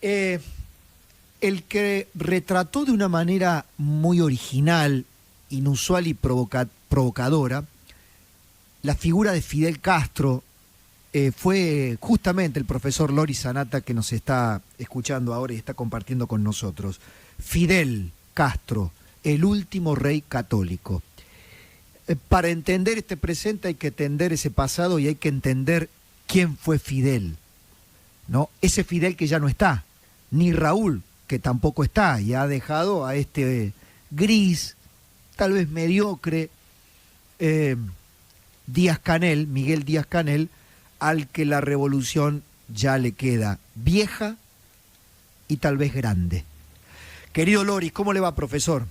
Eh, el que retrató de una manera muy original, inusual y provocadora la figura de Fidel Castro fue justamente el profesor Loris Sanata, que nos está escuchando ahora y está compartiendo con nosotros. Fidel Castro, el último rey católico. Para entender este presente hay que entender ese pasado y hay que entender quién fue Fidel, ¿no? Ese Fidel que ya no está, ni Raúl, que tampoco está, y ha dejado a este gris, tal vez mediocre, Díaz-Canel, Miguel Díaz-Canel, al que la revolución ya le queda vieja y tal vez grande. Querido Loris, ¿cómo le va, profesor?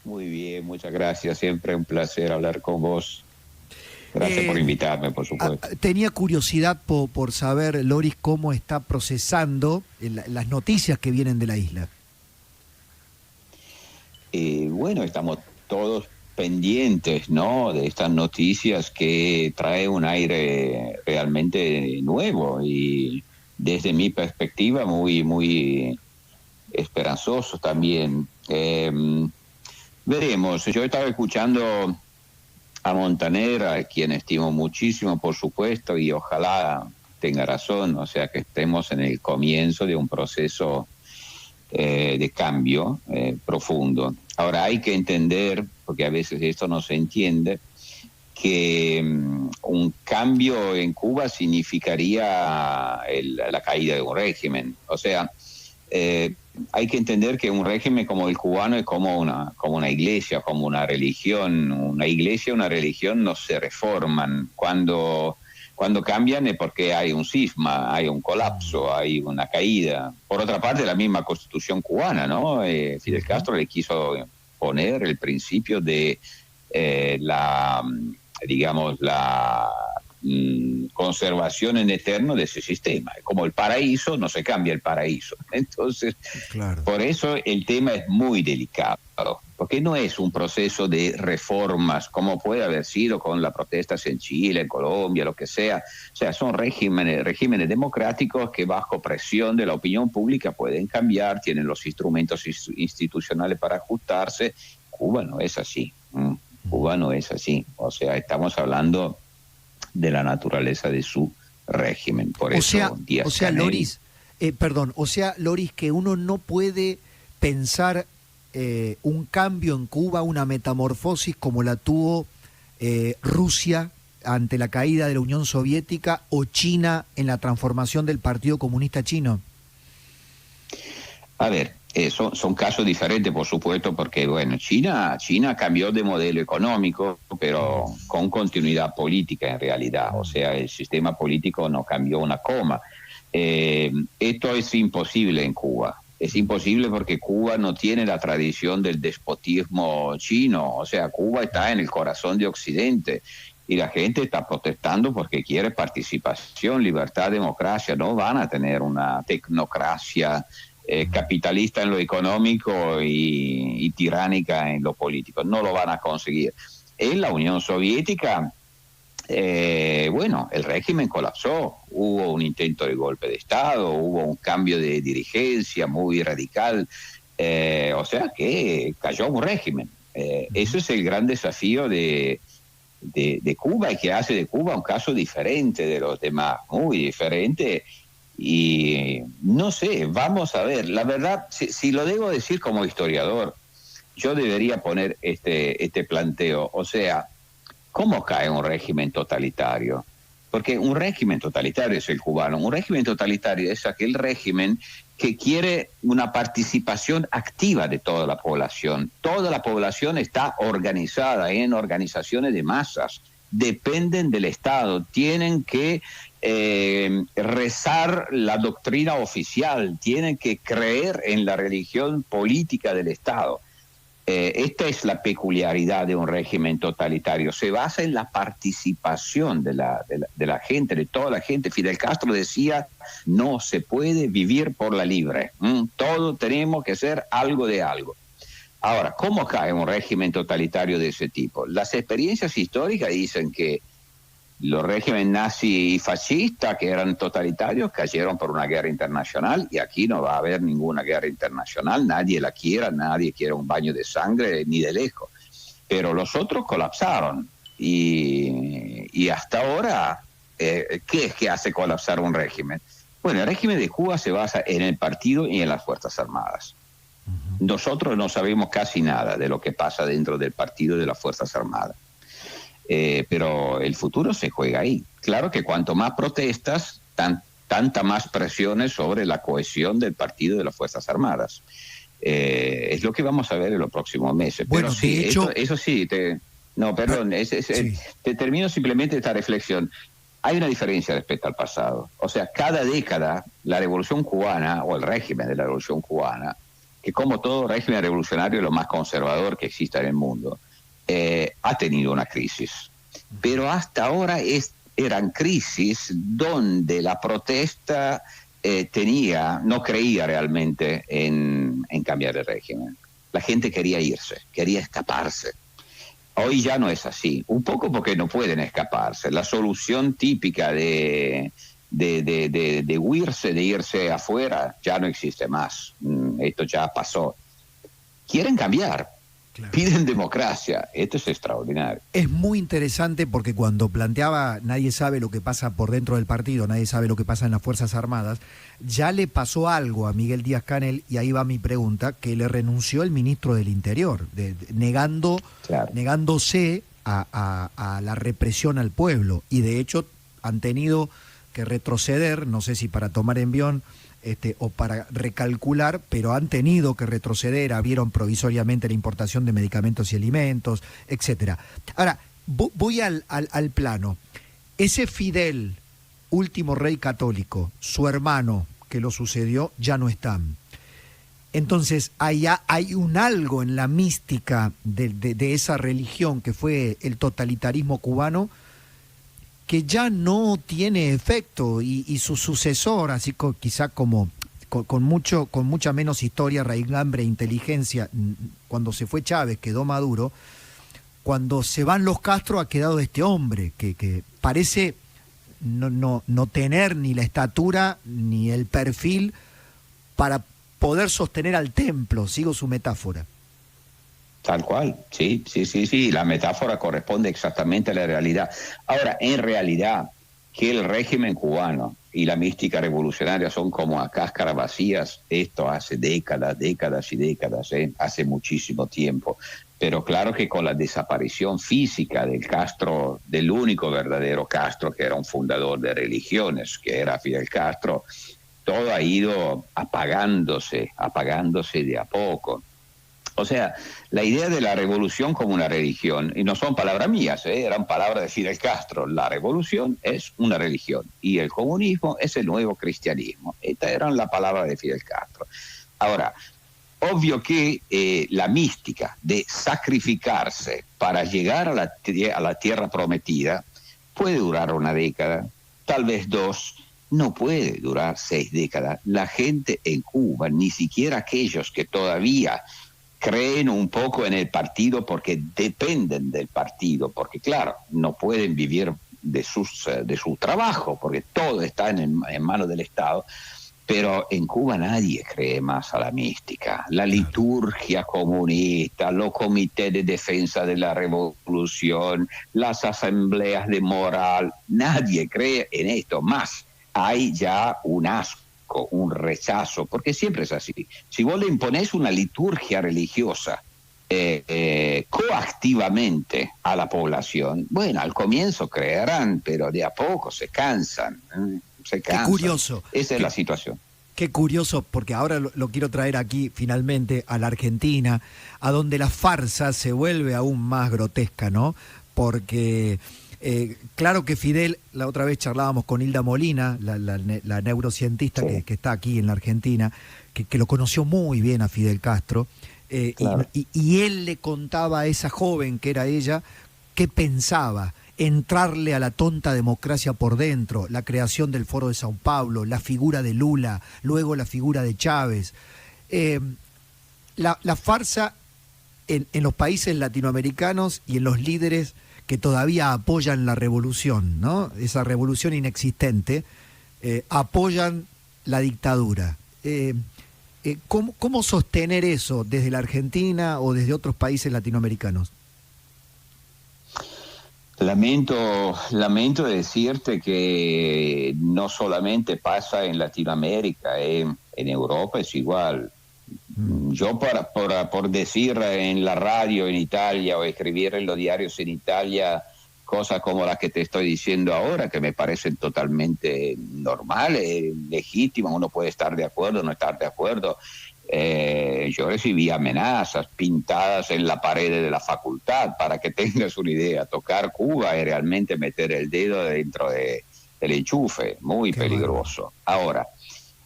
Muy bien, muchas gracias. Siempre un placer hablar con vos. Gracias por invitarme, por supuesto. Tenía curiosidad por saber, Loris, cómo está procesando las noticias que vienen de la isla. Bueno, estamos todos pendientes, ¿no?, de estas noticias que trae un aire realmente nuevo y desde mi perspectiva muy esperanzoso también. Veremos. Yo estaba escuchando a Montaner, a quien estimo muchísimo, por supuesto, y ojalá tenga razón, o sea, que estemos en el comienzo de un proceso de cambio profundo. Ahora hay que entender, porque a veces esto no se entiende, que un cambio en Cuba significaría la caída de un régimen. O sea, hay que entender que un régimen como el cubano es como una iglesia, como una religión. Una iglesia y una religión no se reforman. Cuando cambian es porque hay un cisma, hay un colapso, hay una caída. Por otra parte, la misma constitución cubana, ¿no? Fidel Castro le quiso poner el principio de la conservación en eterno de ese sistema. Como el paraíso, no se cambia el paraíso. Entonces, claro, por eso el tema es muy delicado, porque no es un proceso de reformas como puede haber sido con las protestas en Chile, en Colombia, lo que sea. O sea, son regímenes democráticos que bajo presión de la opinión pública pueden cambiar, tienen los instrumentos institucionales para ajustarse. Cuba no es así. Cuba no es así. O sea, estamos hablando de la naturaleza de su régimen. Por eso Loris, Loris, que uno no puede pensar un cambio en Cuba, una metamorfosis como la tuvo Rusia ante la caída de la Unión Soviética o China en la transformación del Partido Comunista Chino. A ver, son casos diferentes, por supuesto, porque bueno, China cambió de modelo económico, pero con continuidad política en realidad. O sea, el sistema político no cambió una coma. Esto es imposible en Cuba. Es imposible porque Cuba no tiene la tradición del despotismo chino. O sea, Cuba está en el corazón de Occidente y la gente está protestando porque quiere participación, libertad, democracia. No van a tener una tecnocracia capitalista en lo económico y tiránica en lo político. No lo van a conseguir. En la Unión Soviética, el régimen colapsó. Hubo un intento de golpe de Estado, hubo un cambio de dirigencia muy radical. O sea que cayó un régimen. Ese es el gran desafío de Cuba y que hace de Cuba un caso diferente de los demás, muy diferente. Y no sé, vamos a ver, la verdad, si lo debo decir como historiador, yo debería poner este planteo, o sea, ¿cómo cae un régimen totalitario? Porque un régimen totalitario es el cubano, un régimen totalitario es aquel régimen que quiere una participación activa de toda la población está organizada en organizaciones de masas, dependen del Estado, tienen que rezar la doctrina oficial, tienen que creer en la religión política del Estado. Esta es la peculiaridad de un régimen totalitario, se basa en la participación de la gente, de toda la gente. Fidel Castro decía, no se puede vivir por la libre, todos tenemos que ser algo de algo. Ahora, ¿cómo cae un régimen totalitario de ese tipo? Las experiencias históricas dicen que Los regímenes nazi y fascistas, que eran totalitarios, cayeron por una guerra internacional, y aquí no va a haber ninguna guerra internacional, nadie la quiera, nadie quiere un baño de sangre ni de lejos. Pero los otros colapsaron, y hasta ahora, ¿qué es que hace colapsar un régimen? Bueno, el régimen de Cuba se basa en el partido y en las Fuerzas Armadas. Nosotros no sabemos casi nada de lo que pasa dentro del partido y de las Fuerzas Armadas. Pero el futuro se juega ahí. Claro que cuanto más protestas, tanta más presiones sobre la cohesión del partido de las Fuerzas Armadas. Es lo que vamos a ver en los próximos meses. Bueno, pero sí, de hecho... eso sí, sí. te termino simplemente esta reflexión. Hay una diferencia respecto al pasado. O sea, cada década, la revolución cubana, o el régimen de la revolución cubana, que como todo régimen revolucionario es lo más conservador que exista en el mundo, ha tenido una crisis. Pero hasta ahora eran crisis donde la protesta no creía realmente en cambiar el régimen. La gente quería irse, quería escaparse. Hoy ya no es así, un poco porque no pueden escaparse. La solución típica de huirse, de irse afuera, ya no existe más. Esto ya pasó. Quieren cambiar. Claro. Piden democracia. Esto es extraordinario. Es muy interesante porque cuando planteaba nadie sabe lo que pasa por dentro del partido, nadie sabe lo que pasa en las Fuerzas Armadas, ya le pasó algo a Miguel Díaz-Canel, y ahí va mi pregunta, que le renunció el ministro del Interior, negándose a la represión al pueblo, y de hecho han tenido que retroceder, no sé si para tomar envión o para recalcular, pero han tenido que retroceder, abrieron provisoriamente la importación de medicamentos y alimentos, etcétera. Ahora, voy al plano. Ese Fidel, último rey católico, su hermano que lo sucedió, ya no están. Entonces, hay un algo en la mística de esa religión que fue el totalitarismo cubano, que ya no tiene efecto, y su sucesor, así quizá con mucha menos historia, raigambre e inteligencia, cuando se fue Chávez quedó Maduro, cuando se van los Castro ha quedado este hombre que parece no tener ni la estatura ni el perfil para poder sostener al templo, sigo su metáfora. Tal cual, sí, la metáfora corresponde exactamente a la realidad. Ahora, en realidad, que el régimen cubano y la mística revolucionaria son como a cáscaras vacías, esto hace décadas y décadas, hace muchísimo tiempo. Pero claro que con la desaparición física del Castro, del único verdadero Castro, que era un fundador de religiones, que era Fidel Castro, todo ha ido apagándose de a poco. O sea, la idea de la revolución como una religión, y no son palabras mías, eran palabras de Fidel Castro, la revolución es una religión y el comunismo es el nuevo cristianismo. Estas eran las palabras de Fidel Castro. Ahora, obvio que la mística de sacrificarse para llegar a la tierra prometida puede durar una década, tal vez dos. No puede durar 6 décadas. La gente en Cuba, ni siquiera aquellos que todavía creen un poco en el partido porque dependen del partido, porque claro, no pueden vivir de su trabajo, porque todo está en manos del Estado, pero en Cuba nadie cree más a la mística. La liturgia comunista, los comités de defensa de la revolución, las asambleas de moral, nadie cree en esto más. Hay ya un asco, un rechazo, porque siempre es así. Si vos le imponés una liturgia religiosa coactivamente a la población, bueno, al comienzo creerán, pero de a poco se cansan. Qué curioso. Esa es la situación. Qué curioso, porque ahora lo quiero traer aquí finalmente a la Argentina, a donde la farsa se vuelve aún más grotesca, ¿no? Porque... claro que Fidel, la otra vez charlábamos con Hilda Molina, la neurocientista sí, que está aquí en la Argentina, que lo conoció muy bien a Fidel Castro, claro. y él le contaba a esa joven que era ella, qué pensaba, entrarle a la tonta democracia por dentro, la creación del Foro de Sao Paulo, la figura de Lula, luego la figura de Chávez. La farsa en los países latinoamericanos y en los líderes que todavía apoyan la revolución, ¿no? Esa revolución inexistente, apoyan la dictadura. ¿Cómo sostener eso desde la Argentina o desde otros países latinoamericanos? Lamento decirte que no solamente pasa en Latinoamérica, en Europa es igual. Yo por decir en la radio en Italia o escribir en los diarios en Italia cosas como las que te estoy diciendo ahora, que me parecen totalmente normales, legítimas, uno puede estar de acuerdo o no estar de acuerdo. Yo recibí amenazas pintadas en la pared de la facultad, para que tengas una idea. Tocar Cuba es realmente meter el dedo dentro del enchufe, muy peligroso. Ahora,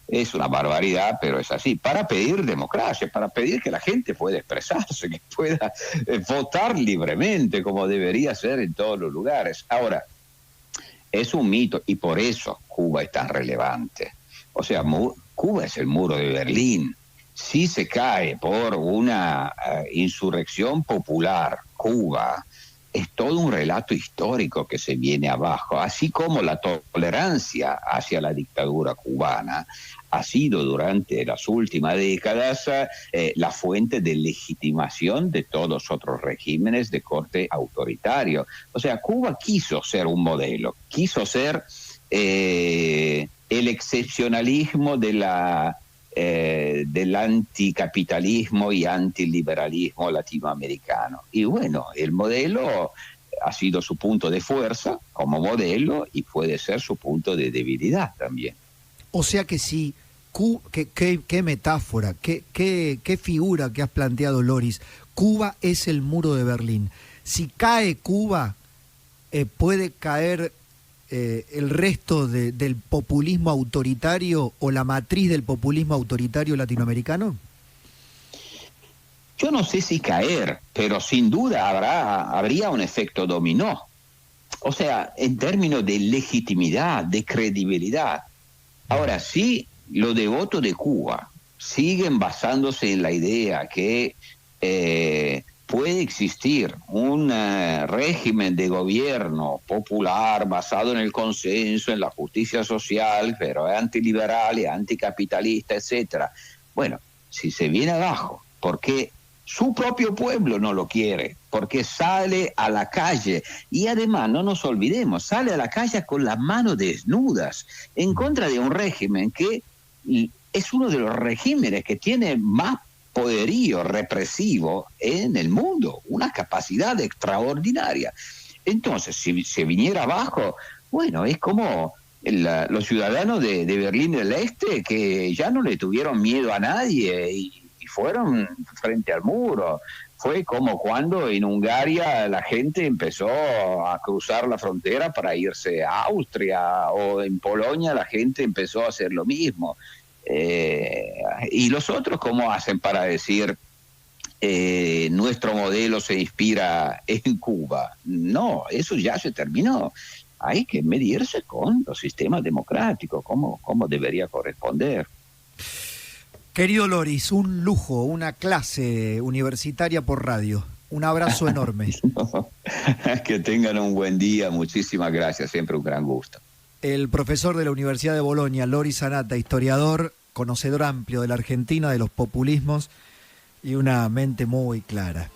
es una barbaridad, pero es así. Para pedir democracia, para pedir que la gente pueda expresarse, que pueda votar libremente, como debería ser en todos los lugares. Ahora, es un mito, y por eso Cuba es tan relevante. O sea, Cuba es el muro de Berlín. Si se cae por una insurrección popular, Cuba, es todo un relato histórico que se viene abajo, así como la tolerancia hacia la dictadura cubana ha sido durante las últimas décadas la fuente de legitimación de todos los otros regímenes de corte autoritario. O sea, Cuba quiso ser un modelo, quiso ser el excepcionalismo del anticapitalismo y antiliberalismo latinoamericano. Y bueno, el modelo ha sido su punto de fuerza como modelo y puede ser su punto de debilidad también. O sea que sí, qué metáfora, qué figura que has planteado, Loris. Cuba es el muro de Berlín. Si cae Cuba, puede caer el resto del populismo autoritario o la matriz del populismo autoritario latinoamericano. Yo no sé si caer, pero sin duda habría un efecto dominó. O sea, en términos de legitimidad, de credibilidad. Ahora, si los devotos de Cuba siguen basándose en la idea que puede existir un régimen de gobierno popular basado en el consenso, en la justicia social, pero es antiliberal y anticapitalista, etcétera. Bueno, si se viene abajo, porque su propio pueblo no lo quiere, porque sale a la calle, y además no nos olvidemos, sale a la calle con las manos desnudas en contra de un régimen que es uno de los regímenes que tiene más poderío represivo en el mundo, una capacidad extraordinaria. Entonces, si se viniera abajo, bueno, es como los ciudadanos de Berlín del Este, que ya no le tuvieron miedo a nadie y fueron frente al muro. Fue como cuando en Hungría la gente empezó a cruzar la frontera para irse a Austria, o en Polonia la gente empezó a hacer lo mismo. ¿Y los otros cómo hacen para decir nuestro modelo se inspira en Cuba? No, eso ya se terminó. Hay que medirse con los sistemas democráticos, cómo debería corresponder. Querido Loris, un lujo, una clase universitaria por radio. Un abrazo enorme. Que tengan un buen día, muchísimas gracias, siempre un gran gusto. El profesor de la Universidad de Bolonia, Loris Sanata, historiador, conocedor amplio de la Argentina, de los populismos y una mente muy clara.